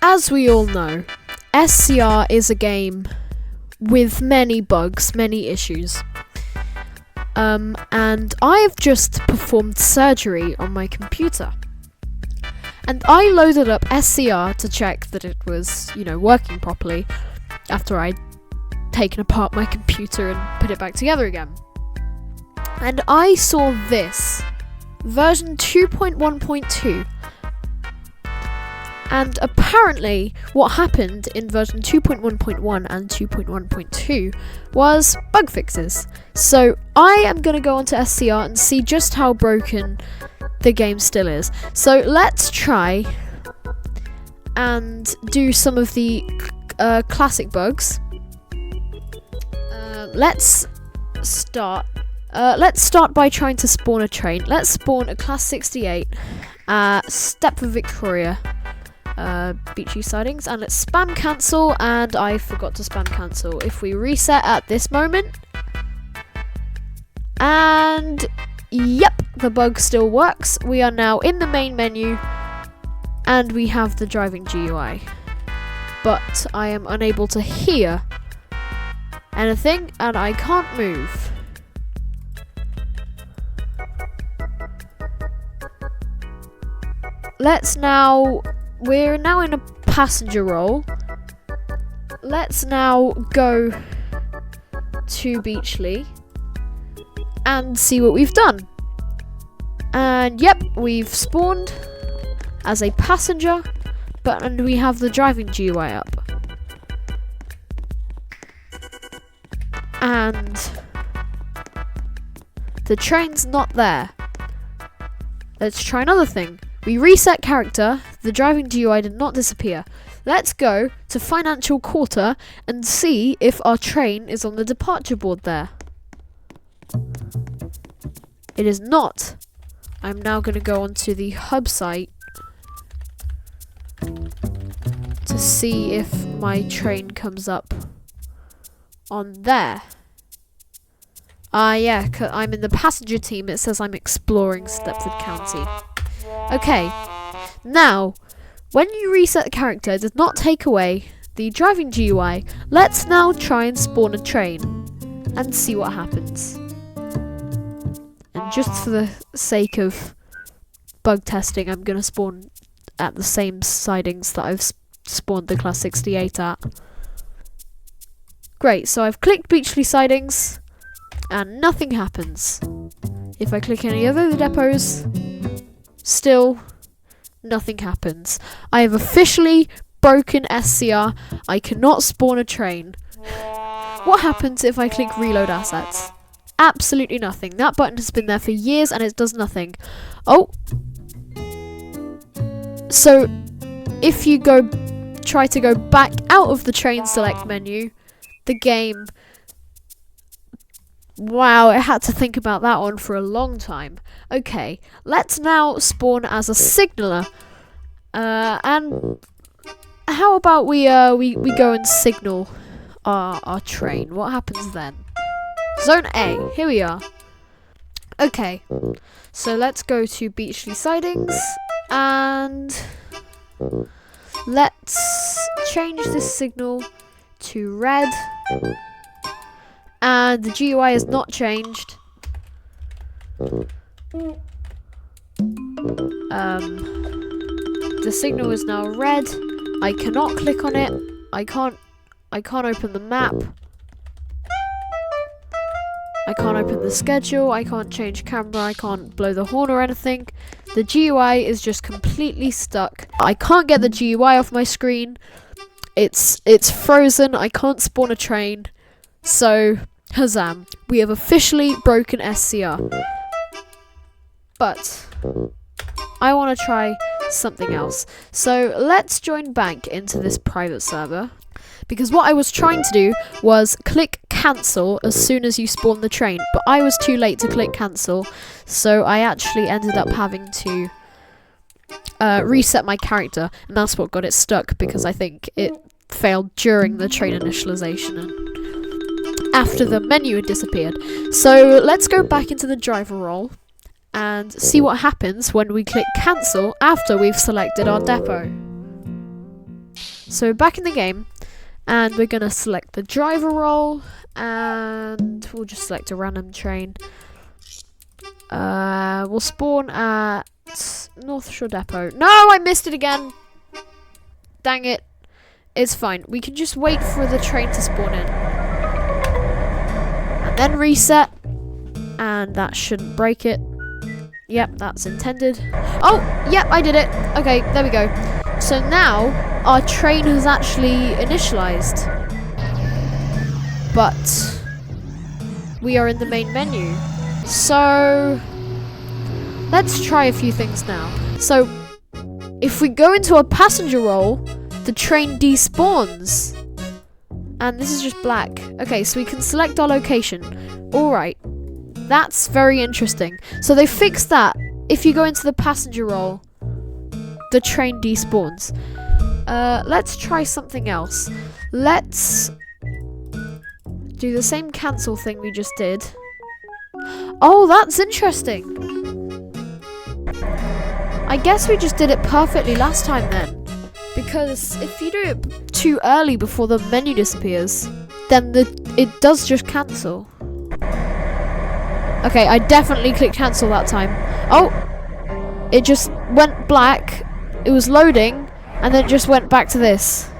As we all know, SCR is a game with many bugs, many issues. And I've just performed surgery on my computer. And I loaded up SCR to check that it was, working properly after I'd taken apart my computer and put it back together again. And I saw this, version 2.1.2. And apparently, what happened in version 2.1.1 and 2.1.2 was bug fixes. So I am going to go onto SCR and see just how broken the game still is. So let's try and do some of the classic bugs. Let's start by trying to spawn a train. Let's spawn a Class 68 Stepford Victoria Beachy sidings, and let's spam cancel, and I forgot to spam cancel. If we reset at this moment, and yep, the bug still works. We are now in the main menu and we have the driving GUI, but I am unable to hear anything and I can't move. We're now in a passenger role. Let's now go to Beachley and see what we've done. And yep, we've spawned as a passenger, and we have the driving GUI up. And the train's not there. Let's try another thing. We reset character, the driving GUI did not disappear. Let's go to Financial Quarter and see if our train is on the departure board there. It is not. I'm now going to go onto the hub site to see if my train comes up on there. Yeah, I'm in the passenger team. It says I'm exploring Stepford County. Okay, now, when you reset the character, it does not take away the driving GUI. Let's now try and spawn a train and see what happens. And just for the sake of bug testing, I'm going to spawn at the same sidings that I've spawned the Class 68 at. Great, so I've clicked Beachley sidings and nothing happens. If I click any other depots, still nothing happens. I have officially broken SCR. I cannot spawn a train. What happens if I click reload assets? Absolutely nothing. That button has been there for years and it does nothing. Oh. So if you try to go back out of the train select menu, the game, wow, it had to think about that one for a long time. Okay, let's now spawn as a signaller. And how about we go and signal our train? What happens then? Zone A, here we are. Okay, so let's go to Beachley sidings and let's change this signal to red. And the GUI has not changed. The signal is now red. I cannot click on it. I can't open the map. I can't open the schedule. I can't change camera. I can't blow the horn or anything. The GUI is just completely stuck. I can't get the GUI off my screen. It's frozen. I can't spawn a train. So, Hazam, we have officially broken SCR. But I want to try something else. So let's join back into this private server, because what I was trying to do was click cancel as soon as you spawn the train, but I was too late to click cancel, so I actually ended up having to reset my character, and that's what got it stuck, because I think it failed during the train initialization and after the menu had disappeared. So let's go back into the driver role and see what happens when we click cancel after we've selected our depot. So back in the game, and we're gonna select the driver role, and we'll just select a random train. We'll spawn at North Shore Depot. No, I missed it again. Dang it. It's fine. We can just wait for the train to spawn in. And then reset. And that shouldn't break it. Yep, that's intended. Oh, yep, I did it. Okay, there we go. So now, our train has actually initialized. But we are in the main menu. So let's try a few things now. So if we go into a passenger role, the train despawns. And this is just black. Okay, so we can select our location. Alright. That's very interesting. So they fixed that. If you go into the passenger role, the train despawns. Let's try something else. Let's do the same cancel thing we just did. Oh, that's interesting. I guess we just did it perfectly last time then. Because if you do it too early before the menu disappears, then it does just cancel. Okay, I definitely clicked cancel that time. Oh! It just went black. It was loading, and then it just went back to this.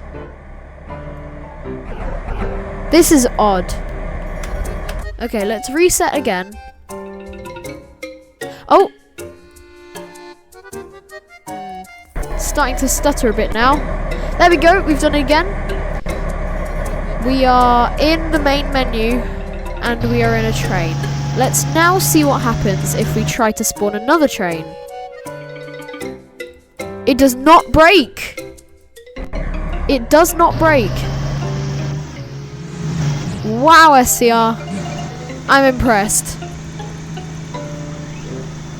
This is odd. Okay, let's reset again. Oh! Starting to stutter a bit now. There we go, we've done it again. We are in the main menu, and we are in a train. Let's now see what happens if we try to spawn another train. It does not break! It does not break. Wow, SCR. I'm impressed.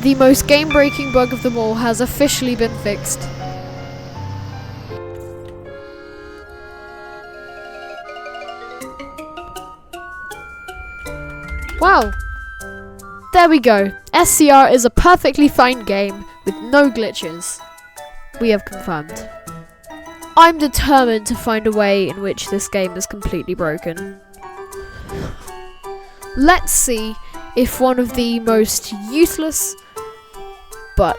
The most game-breaking bug of them all has officially been fixed. Wow. There we go. SCR is a perfectly fine game with no glitches. We have confirmed. I'm determined to find a way in which this game is completely broken. Let's see if one of the most useless but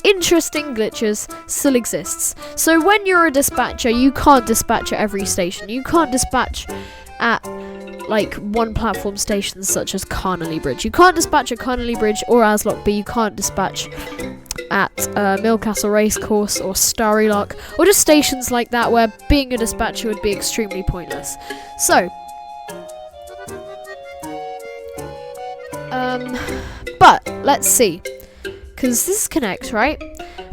interesting glitches still exists. So when you're a dispatcher, you can't dispatch at every station. You can't dispatch at like one platform stations such as Carnley Bridge. You can't dispatch at Carnley Bridge or Aslock, but you can't dispatch at Millcastle Racecourse or Starry Lock, or just stations like that where being a dispatcher would be extremely pointless. So, but let's see, because this connects, right?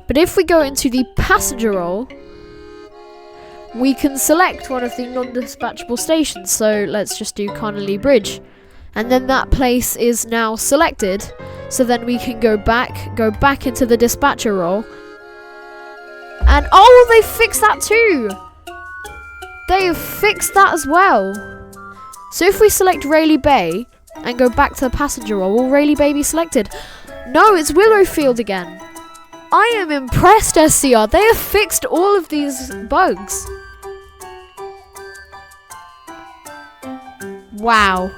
But if we go into the passenger role, we can select one of the non-dispatchable stations. So let's just do Carnley Bridge, and then that place is now selected. So then we can go back into the dispatcher role, and oh, they fixed that too. They have fixed that as well. So if we select Rayleigh Bay and go back to the passenger role, will Rayleigh Bay be selected? No, it's Willowfield again. I am impressed, SCR. They have fixed all of these bugs. Wow.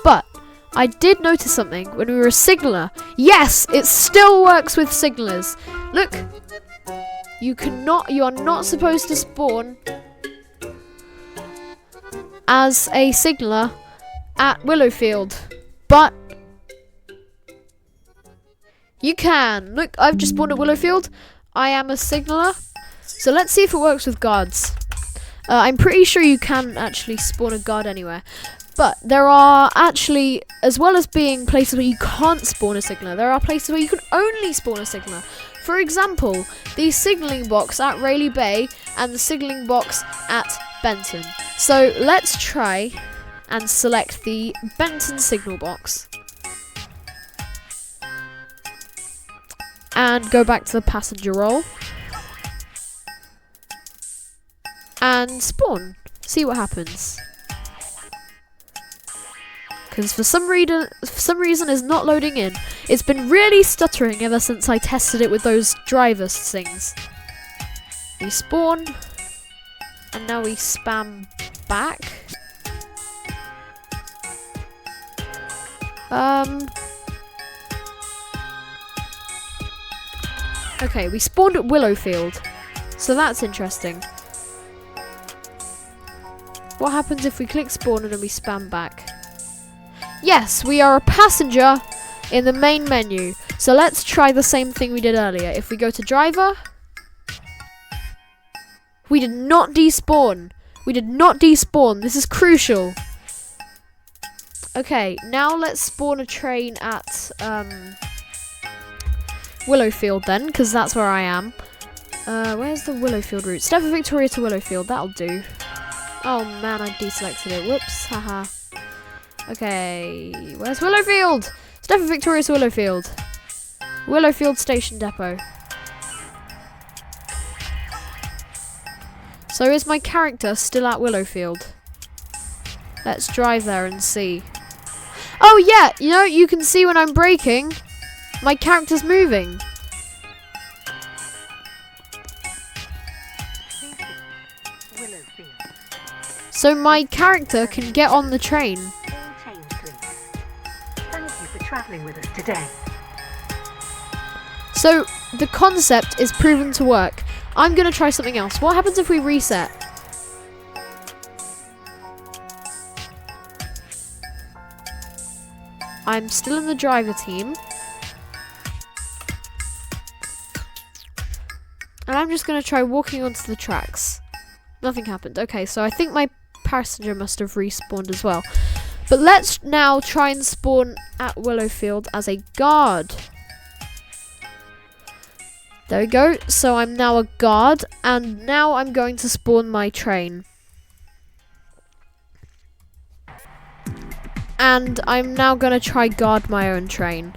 But I did notice something when we were a signaller. Yes, it still works with signallers. Look, you are not supposed to spawn as a signaller at Willowfield, but you can. Look, I've just spawned at Willowfield. I am a signaller. So let's see if it works with guards. I'm pretty sure you can actually spawn a guard anywhere. But there are actually, as well as being places where you can't spawn a signaller, there are places where you can only spawn a signaller. For example, the signalling box at Rayleigh Bay and the signalling box at Benton. So let's try and select the Benton signal box. And go back to the passenger role. And spawn. See what happens. Because for some reason it's not loading in. It's been really stuttering ever since I tested it with those driver things. We spawn. And now we spam back. Okay, we spawned at Willowfield. So that's interesting. What happens if we click spawn and then we spam back? Yes, we are a passenger in the main menu. So let's try the same thing we did earlier. If we go to driver, we did not despawn. We did not despawn. This is crucial. Okay, now let's spawn a train at Willowfield then, because that's where I am. Where's the Willowfield route? Stepford Victoria to Willowfield, that'll do. Oh man, I deselected it. Whoops, haha. Okay, where's Willowfield? Stepford Victoria to Willowfield. Willowfield Station Depot. So is my character still at Willowfield? Let's drive there and see. Oh yeah, you know, you can see when I'm braking, my character's moving. So my character can get on the train. Thank you for travelling with us today. So the concept is proven to work. I'm gonna try something else. What happens if we reset? I'm still in the driver team. And I'm just gonna try walking onto the tracks. Nothing happened. Okay, so I think my passenger must have respawned as well. But let's now try and spawn at Willowfield as a guard. There we go. So I'm now a guard, and now I'm going to spawn my train. And I'm now going to try guard my own train.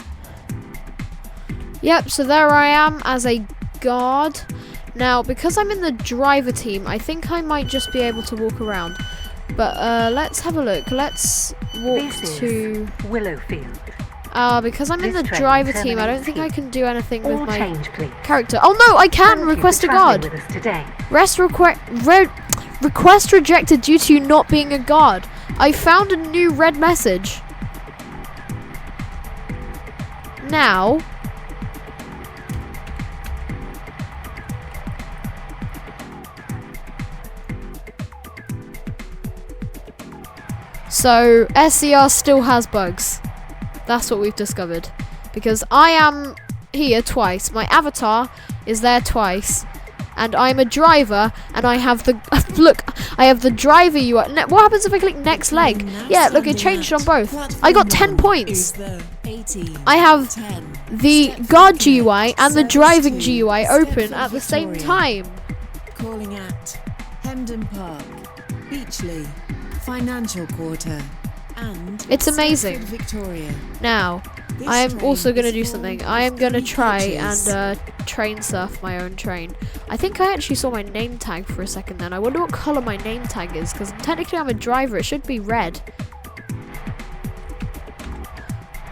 Yep, so there I am as a guard. Now, because I'm in the driver team, I think I might just be able to walk around. But let's have a look. Let's walk to Willowfield. because I'm in the driver team, I don't think I can do anything with my Change, please. character. Oh no, I can request a guard. With us today. Request rejected due to you not being a guard. I found a new red message. Now, so SCR still has bugs. That's what we've discovered. Because I am here twice. My avatar is there twice. And I'm a driver, and I have the look. I have the driver UI. What happens if I click next leg? Yeah, look, it changed on both. I got 10 points. I have the guard GUI and the driving GUI open at the same time. Calling at Hendon Park, Beachley, Financial Quarter, and It's amazing. Stepford Victoria. Now, This I am train also going to is do formed something. of I am going to 3 try coaches. and train surf my own train. I think I actually saw my name tag for a second then. I wonder what colour my name tag is, because technically I'm a driver. It should be red.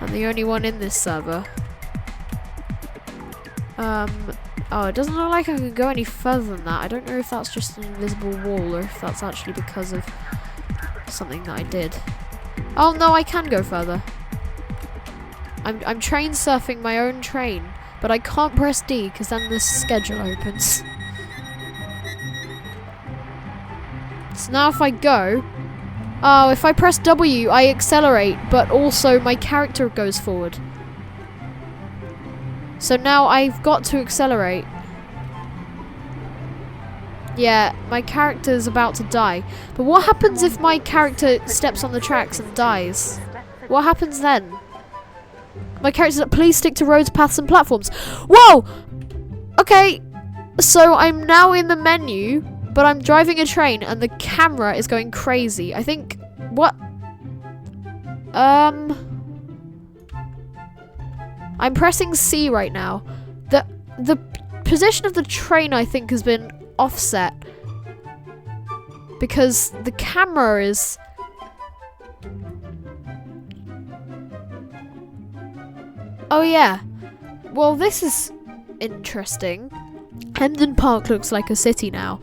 I'm the only one in this server. Oh, it doesn't look like I can go any further than that. I don't know if that's just an invisible wall or if that's actually because of something that I did. Oh no, I can go further. I'm train surfing my own train, but I can't press D because then the schedule opens. So now if I go, oh, if I press W, I accelerate, but also my character goes forward. So now I've got to accelerate. Yeah, my character's about to die. But what happens if my character steps on the tracks and dies? What happens then? My character's like, please stick to roads, paths, and platforms. Whoa! Okay, so I'm now in the menu, but I'm driving a train, and the camera is going crazy. I think... What? I'm pressing C right now. The position of the train, I think, has been offset. Because the camera is... Oh yeah. Well, this is interesting. Hendon Park looks like a city now.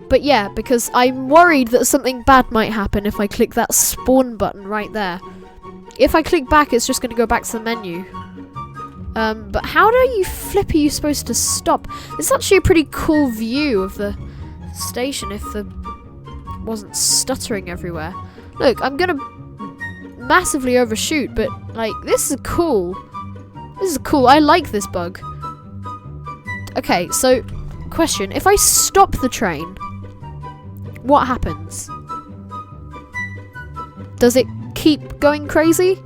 But yeah, because I'm worried that something bad might happen if I click that spawn button right there. If I click back, it's just going to go back to the menu. But how are you supposed to stop? It's actually a pretty cool view of the station if the wasn't stuttering everywhere. Look, I'm gonna massively overshoot, but like this is cool. This is cool. I like this bug. Okay, so question: if I stop the train, what happens? Does it keep going crazy?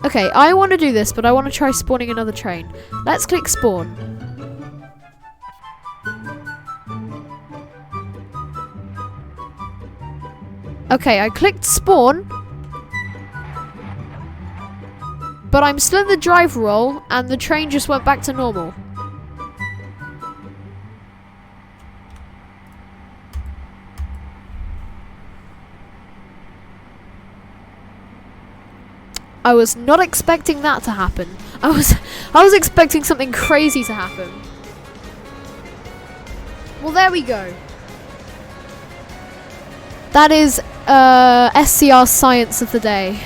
Okay, I want to do this, but I want to try spawning another train. Let's click spawn. Okay, I clicked spawn, but I'm still in the drive roll, and the train just went back to normal. I was not expecting that to happen. I was expecting something crazy to happen. Well, there we go. That is SCR science of the day.